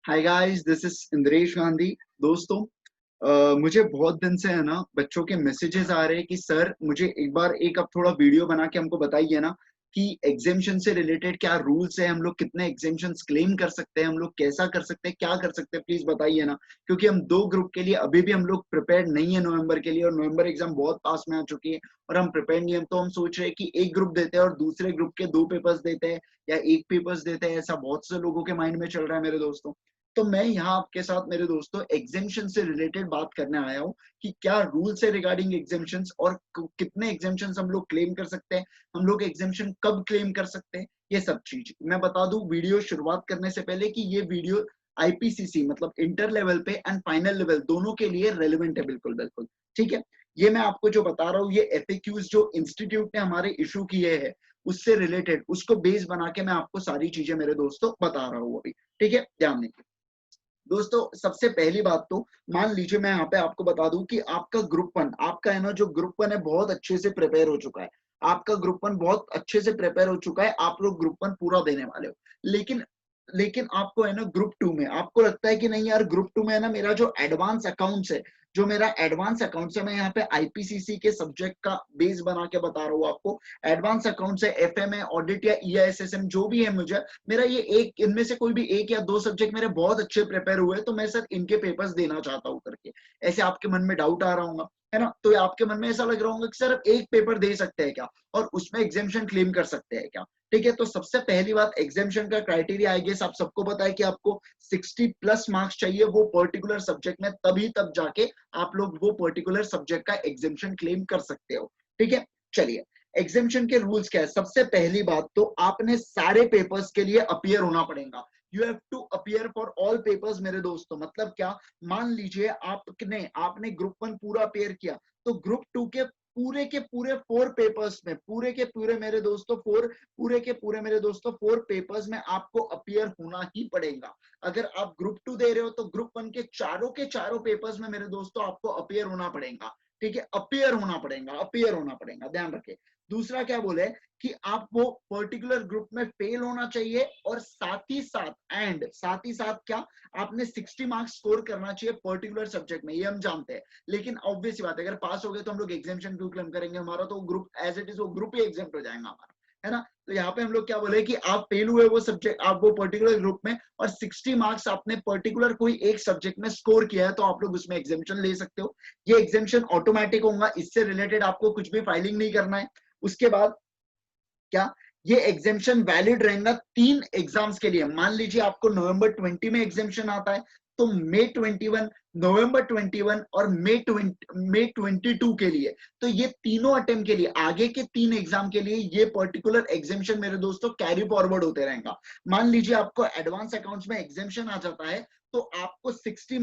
Hi guys, this is Indresh Gandhi. दोस्तों, मुझे बहुत दिन से है ना बच्चों के मैसेजेस आ रहे हैं कि सर मुझे एक बार एक अब थोड़ा वीडियो बना के हमको बताइए ना कि एग्जेम्पशन से रिलेटेड क्या रूल्स है, हम लोग कितने एग्जेम्पशंस क्लेम कर सकते हैं, हम लोग कैसा कर सकते हैं, क्या कर सकते हैं, प्लीज बताइए ना। क्योंकि हम दो ग्रुप के लिए अभी भी हम लोग प्रिपेयर नहीं है नवंबर के लिए, और नवंबर एग्जाम बहुत पास में आ चुकी है और हम प्रिपेयर नहीं है। तो हम सोच रहे हैं कि एक ग्रुप देते हैं और दूसरे ग्रुप के दो पेपर्स देते हैं या एक पेपर्स देते हैं। ऐसा बहुत से लोगों के माइंड में चल रहा है मेरे दोस्तों। तो मैं यहाँ आपके साथ मेरे दोस्तों एग्जेम्पशन से रिलेटेड बात करने आया हूँ कि क्या रूल्स है रिगार्डिंग एग्जेम्पशंस और कितने एग्जेम्पशंस हम लोग क्लेम कर सकते हैं, हम लोग एग्जेम्पशन कब क्लेम कर सकते हैं, ये सब चीज मैं बता दूं वीडियो शुरुआत करने से पहले कि ये वीडियो आईपीसीसी मतलब इंटर लेवल पे एंड फाइनल लेवल दोनों के लिए रेलिवेंट है। बिल्कुल बिल्कुल ठीक है। ये मैं आपको जो बता रहा हूँ ये एफएक्यूज जो इंस्टीट्यूट ने हमारे इशू किए हैं उससे रिलेटेड, उसको बेस बना के मैं आपको सारी चीजें मेरे दोस्तों बता रहा हूँ अभी। ठीक है, ध्यान दीजिए दोस्तों। सबसे पहली बात तो मान लीजिए मैं यहाँ पे आपको बता दूं कि आपका ग्रुप वन, आपका है ना जो ग्रुप वन है बहुत अच्छे से प्रिपेयर हो चुका है। आपका ग्रुप वन बहुत अच्छे से प्रिपेयर हो चुका है, आप लोग ग्रुप वन पूरा देने वाले हो। लेकिन लेकिन आपको है ना ग्रुप टू में आपको लगता है कि नहीं यार, ग्रुप टू में है ना मेरा जो एडवांस अकाउंट्स है, जो मेरा एडवांस अकाउंट्स है, मैं यहाँ पे आईपीसीसी के सब्जेक्ट का बेस बना के बता रहा हूँ आपको। एडवांस अकाउंट्स है, एफएम है, ऑडिट या ईआईएसएसएम जो भी है, मुझे मेरा ये एक इनमें से कोई भी एक या दो सब्जेक्ट मेरे बहुत अच्छे प्रिपेयर हुए तो मैं सर इनके पेपर्स देना चाहता हूँ करके ऐसे आपके मन में डाउट आ रहा होगा, है ना। तो आपके मन में ऐसा लग रहा होगा कि सर एक पेपर दे सकते हैं क्या और उसमें एग्जामेशन क्लेम कर सकते हैं क्या। ठीक है, तो सबसे पहली बात एग्जामेशन का क्राइटेरिया आई गेस आप सबको पता है कि आपको 60+ मार्क्स चाहिए वो पर्टिकुलर सब्जेक्ट में, तभी तब जाके आप लोग वो पर्टिकुलर सब्जेक्ट का एग्जामेशन क्लेम कर सकते हो। ठीक है, चलिए एग्जामेशन के रूल्स क्या है। सबसे पहली बात तो आपने सारे पेपर्स के लिए अपीयर होना पड़ेगा। You have to appear for all papers मेरे दोस्तों। मतलब क्या, मान लीजिए आपने ग्रुप वन पूरा अपीयर किया तो ग्रुप टू के पूरे 4 पेपर्स में, पूरे के पूरे मेरे दोस्तों फोर पेपर्स में आपको अपीयर होना ही पड़ेगा। अगर आप ग्रुप टू दे रहे हो तो ग्रुप वन के चारों पेपर्स में मेरे दोस्तों आपको अपीयर होना पड़ेगा। ठीक है, अपीयर होना पड़ेगा, अपीयर होना पड़ेगा, ध्यान रखें। दूसरा क्या बोले कि आप वो पर्टिकुलर ग्रुप में फेल होना चाहिए और साथ ही साथ क्या, आपने 60 मार्क्स स्कोर करना चाहिए पर्टिकुलर सब्जेक्ट में, ये हम जानते हैं। लेकिन ऑब्वियस बात है अगर पास हो गए तो हम लोग एग्जामेशन क्यों क्लेम करेंगे, हमारा तो ग्रुप एज इट इज वो ग्रुप ही एग्जाम हो जाएगा हमारा, है ना। तो यहाँ पे हम लोग क्या बोले कि आप फेल हुए वो सब्जेक्ट, आप वो पर्टिकुलर ग्रुप में और 60 मार्क्स आपने पर्टिकुलर कोई एक सब्जेक्ट में स्कोर किया है तो आप लोग उसमें एग्जामेशन ले सकते हो। ये एग्जामेशन ऑटोमेटिक होगा, इससे रिलेटेड आपको कुछ भी फाइलिंग नहीं करना है। उसके बाद क्या, ये एग्जेम्पशन वैलिड रहेगा 3 एग्जाम्स के लिए। मान लीजिए आपको नवंबर 20 में एग्जेम्पशन आता है तो मई 21, नवंबर 21 और मई 22 के लिए, तो ये तीनों अटेम्प्ट के लिए, आगे के 3 एग्जाम के लिए ये पर्टिकुलर एग्जेम्पशन मेरे दोस्तों कैरी फॉरवर्ड होते रहेगा। मान लीजिए आपको एडवांस अकाउंट्स में एग्जेम्पशन आ जाता है तो आपको 60+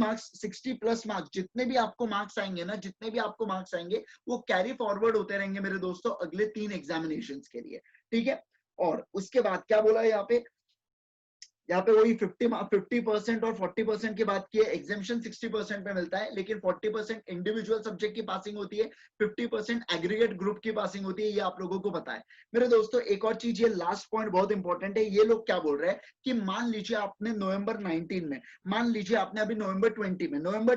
मार्क्स जितने भी आपको मार्क्स आएंगे ना, जितने भी आपको मार्क्स आएंगे वो कैरी फॉरवर्ड होते रहेंगे मेरे दोस्तों अगले 3 एग्जामिनेशन के लिए। ठीक है, और उसके बाद क्या बोला यहाँ पे वही 50% और 40% की बात की है। एग्जामेशन 60% पे मिलता है लेकिन 40% इंडिविजुअल सब्जेक्ट की पासिंग होती है, 50% एग्रीगेट ग्रुप की पासिंग होती है, ये आप लोगों को पता है मेरे दोस्तों। एक और चीज, ये लास्ट पॉइंट बहुत इंपॉर्टेंट है। ये लोग क्या बोल रहे हैं कि मान लीजिए आपने नवंबर 19 में, मान लीजिए आपने अभी नवंबर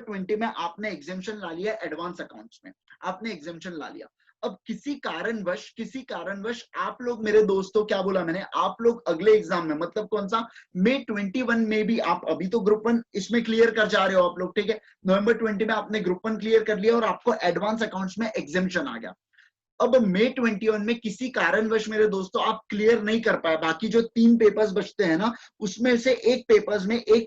20 में आपने एग्जामेशन ला लिया एडवांस अकाउंट्स में, आपने एग्जामेशन ला लिया। अब किसी कारणवश आप लोग मेरे दोस्तों, क्या बोला मैंने, आप लोग अगले एग्जाम में मतलब कौन सा, मई 21 में भी, आप अभी तो ग्रुप वन इसमें क्लियर कर जा रहे हो आप लोग, ठीक है। नवंबर 20 में आपने ग्रुप वन क्लियर कर लिया और आपको एडवांस अकाउंट्स में एग्जेम्पशन आ गया। अब मई 21 में किसी कारणवश मेरे दोस्तों आप क्लियर नहीं कर पाए, बाकी जो 3 पेपर्स बचते हैं ना उसमें से एक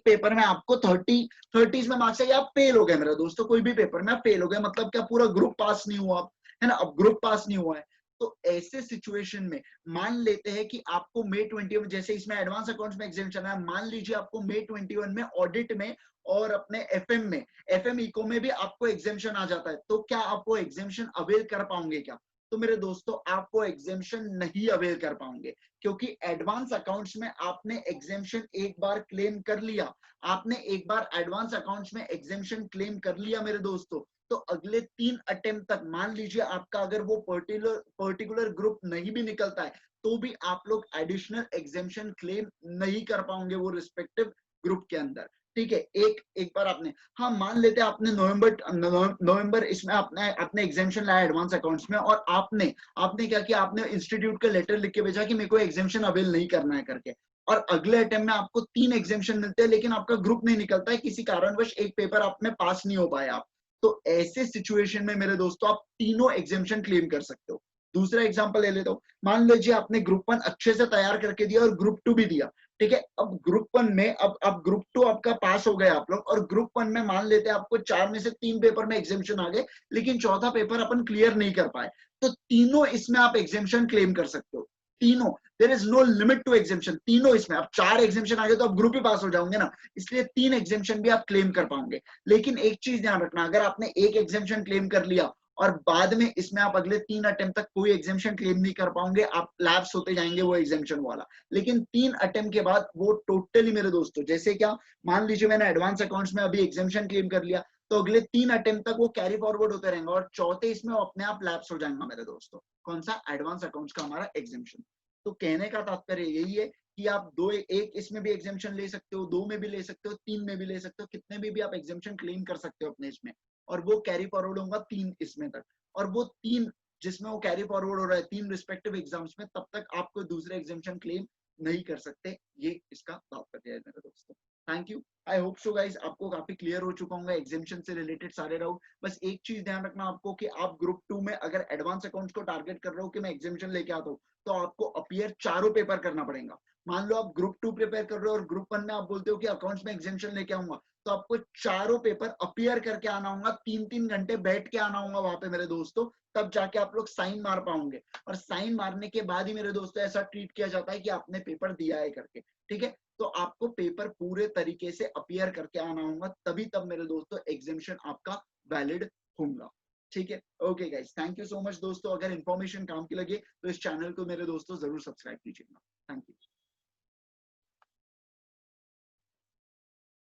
पेपर में आपको 30 में मार्क्स है, आप फेल हो गए मेरे दोस्तों, कोई भी पेपर में आप फेल हो गए, मतलब क्या पूरा ग्रुप पास नहीं हुआ, है ना। अब ग्रुप पास नहीं हुआ है तो ऐसे सिचुएशन में मान लेते हैं कि आपको मई 21, जैसे इसमें एडवांस अकाउंट्स में एग्जामेशन है, मान लीजिए आपको मई 21 में ऑडिट में और अपने एफएम इको में भी आपको एग्जामेशन आ जाता है, तो क्या आप वो एग्जामेशन अवेल कर पाओगे क्या। तो मेरे दोस्तों आप वो एग्जामेशन नहीं अवेल कर पाओगे क्योंकि एडवांस अकाउंट्स में आपने एग्जामेशन एक बार क्लेम कर लिया, आपने एक बार एडवांस अकाउंट्स में एग्जामेशन क्लेम कर लिया मेरे दोस्तों, तो अगले 3 अटेम्प्ट तक मान लीजिए आपका अगर वो पर्टिकुलर ग्रुप नहीं भी निकलता है तो भी आप लोग एडिशनल एग्जामेशन क्लेम नहीं कर पाओगे वो रिस्पेक्टिव ग्रुप के अंदर, ठीक है। एक बार आपने, हाँ मान लेते हैं आपने नवंबर इसमें आपने एग्जामेशन लाया एडवांस अकाउंट्स में, और आपने क्या किया, आपने इंस्टीट्यूट का लेटर लिख के भेजा कि मेरे को एग्जामेशन अवेल नहीं करना है करके, और अगले अटेम्प्ट में आपको 3 एग्जामेशन मिलते हैं, लेकिन आपका ग्रुप नहीं निकलता है, किसी कारणवश एक पेपर आप में पास नहीं हो पाया आप, तो ऐसे सिचुएशन में मेरे दोस्तों आप तीनों एग्जामेशन क्लेम कर सकते हो। दूसरा एग्जांपल ले लेता हूँ, मान लीजिए आपने ग्रुप 1 अच्छे से तैयार करके दिया और ग्रुप 2 भी दिया, ठीक है। अब ग्रुप 1 में अब ग्रुप 2 आपका पास हो गए आप लोग, और ग्रुप 1 में मान लेते हैं आपको 4 में से 3 पेपर में एग्जामेशन आ गए, लेकिन चौथा पेपर अपन क्लियर नहीं कर पाए, तो तीनों इसमें आप एग्जामेशन क्लेम कर सकते हो, तीनों। There is no limit to examination, तीनों इसमें। अब 4 एग्जामेशन आ गए तो आप ग्रुप ही पास हो जाओगे ना, इसलिए 3 एग्जामेशन भी आप क्लेम कर पाओगे। लेकिन एक चीज ध्यान रखना, अगर आपने एक एग्जामेशन क्लेम कर लिया और बाद में इसमें आप अगले 3 अटेम्प्ट तक कोई एग्जामेशन क्लेम नहीं कर पाओगे, आप लैप्स होते जाएंगे वो एग्जामेशन वाला। लेकिन 3 अटेम्प्ट के बाद वो टोटली मेरे दोस्तों, जैसे क्या, मान लीजिए मैंने एडवांस अकाउंट्स में अभी एग्जामेशन क्लेम कर लिया, तो अगले 3 अटेम्प्ट तक वो कैरी फॉरवर्ड होते रहेंगे, और चौथे इसमें अपने आप लैप्स हो जाएगा मेरे दोस्तों। कौन सा? एडवांस अकाउंट्स का हमारा एग्जामेशन। तो कहने का तात्पर्य यही है कि आप एक इसमें भी एग्जामेशन ले सकते हो, 2 में भी ले सकते हो, 3 में भी ले सकते हो, कितने में भी आप एग्जामेशन क्लेम कर सकते हो अपने इसमें, और वो कैरी फॉरवर्ड होगा 3 इसमें तक। और वो 3 जिसमें वो कैरी फॉरवर्ड हो रहा है 3 रिस्पेक्टिव एग्जाम्स में, तब तक आप कोई दूसरे एग्जामेशन क्लेम नहीं कर सकते। ये इसका तात्पर्य है मेरे दोस्तों। Thank you, I hope so guys आपको काफी क्लियर हो चुका होगा एग्जामेशन से रिलेटेड सारे डाउट। बस एक चीज ध्यान रखना आपको कि आप ग्रुप 2 में अगर एडवांस अकाउंट्स को टारगेट कर रहे हो कि मैं एग्जामेशन लेके आता हूँ, तो आपको अपीयर चारों पेपर करना पड़ेगा। मान लो आप ग्रुप 2 प्रिपेयर कर रहे हो और ग्रुप 1 में आप बोलते हो कि अकाउंट्स में एग्जामेशन लेके आऊंगा, तो आपको चारों पेपर अपीयर करके आना होगा, 3-3 घंटे बैठ के आना होगा वहां पे मेरे दोस्तों, तब जाके आप लोग साइन मार पाओगे। और साइन मारने के बाद ही मेरे दोस्तों ऐसा ट्रीट किया जाता है कि आपने पेपर दिया है करके, ठीक है। तो आपको पेपर पूरे तरीके से अपीयर करके आना होगा, तभी तब मेरे दोस्तों एग्जामेशन आपका वैलिड होगा, ठीक है। Okay guys, thank you so much दोस्तों। अगर इन्फॉर्मेशन काम की लगे तो इस चैनल को मेरे दोस्तों जरूर सब्सक्राइब कीजिएगा।